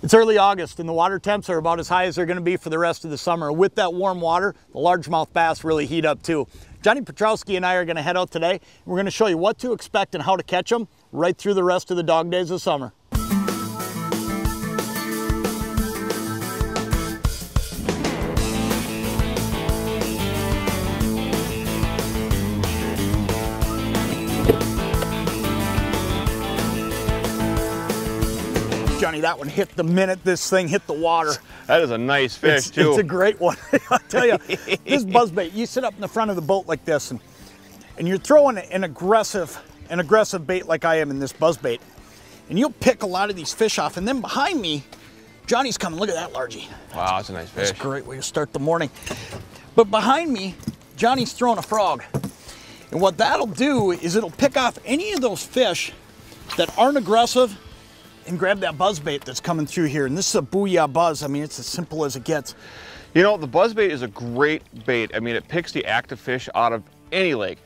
It's early August and the water temps are about as high as they're going to be for the rest of the summer. With that warm water, the largemouth bass really heat up too. Jonny Petrowske and I are going to head out today. We're going to show you what to expect and how to catch them right through the rest of the dog days of summer. Johnny, that one hit the minute this thing hit the water. That is a nice fish, too. It's a great one. I'll tell you, this buzzbait, you sit up in the front of the boat like this, and you're throwing an aggressive bait like I am in this buzzbait, and you'll pick a lot of these fish off. And then behind me, Johnny's coming. Look at that largie. Wow, that's a nice fish. That's a great way to start the morning. But behind me, Johnny's throwing a frog. And what that'll do is it'll pick off any of those fish that aren't aggressive and grab that buzzbait that's coming through here. And this is a Booyah Buzz. I mean, it's as simple as it gets. You know, the buzzbait is a great bait. I mean, it picks the active fish out of any lake.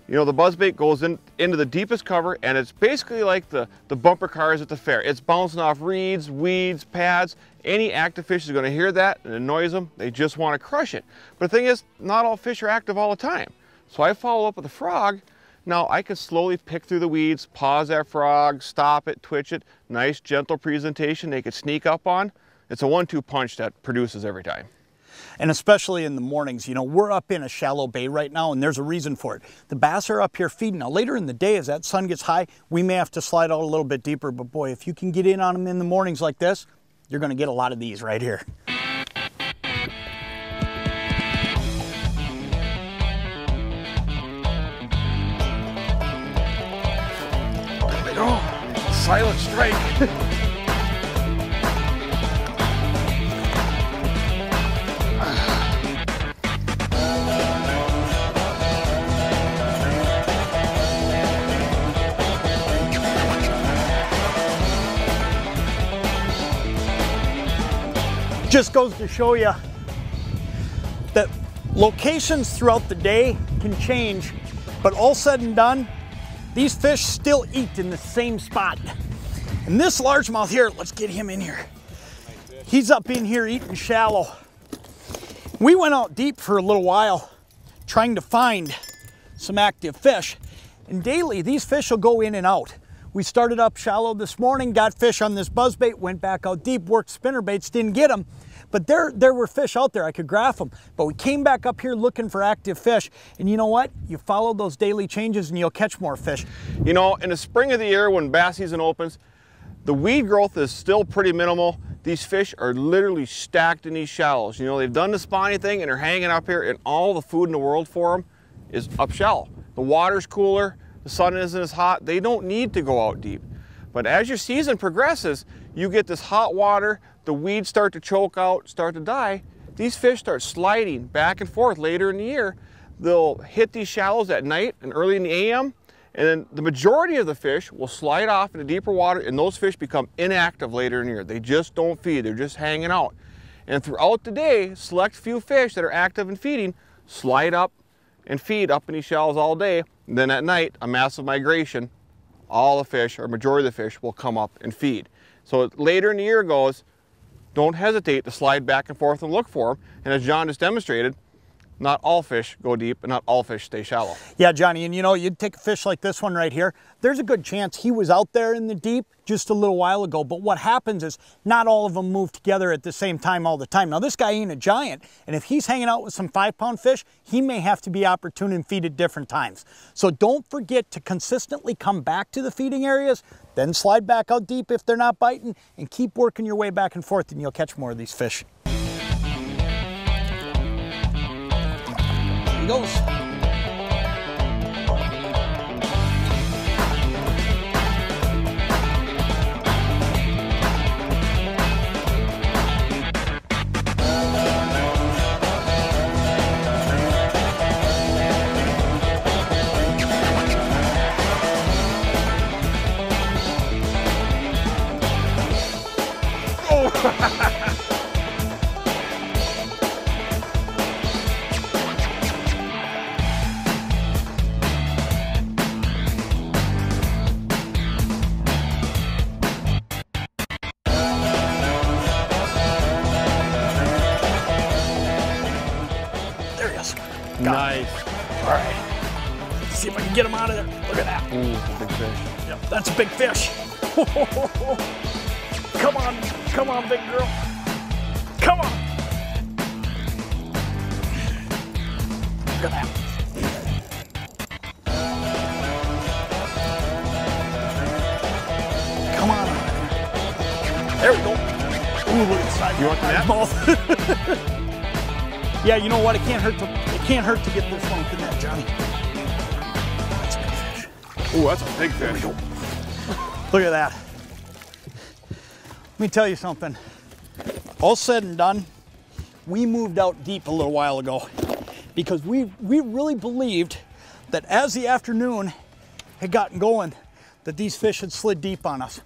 You know, the buzzbait goes into the deepest cover, and it's basically like the bumper cars at the fair. It's bouncing off reeds, weeds, pads. Any active fish is going to hear that and it annoys them. They just want to crush it. But the thing is, not all fish are active all the time. So I follow up with a frog. Now I can slowly pick through the weeds, pause that frog, stop it, twitch it. Nice, gentle presentation they could sneak up on. It's a 1-2 punch that produces every time. And especially in the mornings, you know, we're up in a shallow bay right now, and there's a reason for it. The bass are up here feeding. Now later in the day, as that sun gets high, we may have to slide out a little bit deeper, but boy, if you can get in on them in the mornings like this, you're gonna get a lot of these right here. Oh, silent strike. Just goes to show you that locations throughout the day can change, but all said and done, these fish still eat in the same spot. And this largemouth here, let's get him in here. He's up in here eating shallow. We went out deep for a little while trying to find some active fish. And daily, these fish will go in and out. We started up shallow this morning, got fish on this buzzbait, went back out deep, worked spinner baits, didn't get them. But there were fish out there, I could graph them. But we came back up here looking for active fish. And you know what? You follow those daily changes and you'll catch more fish. You know, in the spring of the year when bass season opens, the weed growth is still pretty minimal. These fish are literally stacked in these shallows. You know, they've done the spawning thing and they're hanging up here, and all the food in the world for them is up shallow. The water's cooler, the sun isn't as hot. They don't need to go out deep. But as your season progresses, you get this hot water, the weeds start to choke out, start to die. These fish start sliding back and forth later in the year. They'll hit these shallows at night and early in the AM, and then the majority of the fish will slide off into deeper water, and those fish become inactive later in the year. They just don't feed, they're just hanging out. And throughout the day, select few fish that are active and feeding slide up and feed up in these shallows all day. And then at night, a massive migration, all the fish, or majority of the fish, will come up and feed. So later in the year goes, don't hesitate to slide back and forth and look for them. And as John just demonstrated, not all fish go deep and not all fish stay shallow. Yeah, Johnny, and you know, you'd take a fish like this one right here. There's a good chance he was out there in the deep just a little while ago, but what happens is not all of them move together at the same time all the time. Now, this guy ain't a giant, and if he's hanging out with some 5-pound fish, he may have to be opportune and feed at different times. So don't forget to consistently come back to the feeding areas, then slide back out deep if they're not biting, and keep working your way back and forth, and you'll catch more of these fish. Here he goes. Nice. All right. Let's see if I can get him out of there. Look at that. Ooh, big fish. Yep, that's a big fish. Come on, big girl. Come on. Look at that. Come on. There we go. Ooh, look at the size. You want that? Mouth. Yeah, you know what? It can't hurt to get this one with the net, Johnny. That's a good fish. Ooh, that's a big fish. Look at that. Let me tell you something. All said and done, we moved out deep a little while ago because we really believed that as the afternoon had gotten going, that these fish had slid deep on us.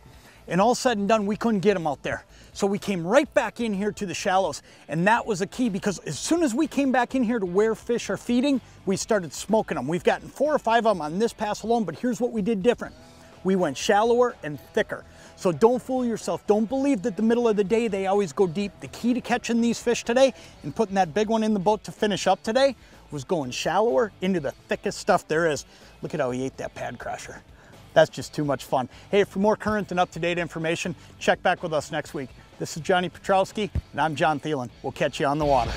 And all said and done, we couldn't get them out there. So we came right back in here to the shallows. And that was the key, because as soon as we came back in here to where fish are feeding, we started smoking them. We've gotten 4 or 5 of them on this pass alone, but here's what we did different. We went shallower and thicker. So don't fool yourself. Don't believe that the middle of the day they always go deep. The key to catching these fish today and putting that big one in the boat to finish up today was going shallower into the thickest stuff there is. Look at how he ate that pad crasher. That's just too much fun. Hey, for more current and up-to-date information, check back with us next week. This is Jonny Petrowske, and I'm Jon Thelen. We'll catch you on the water.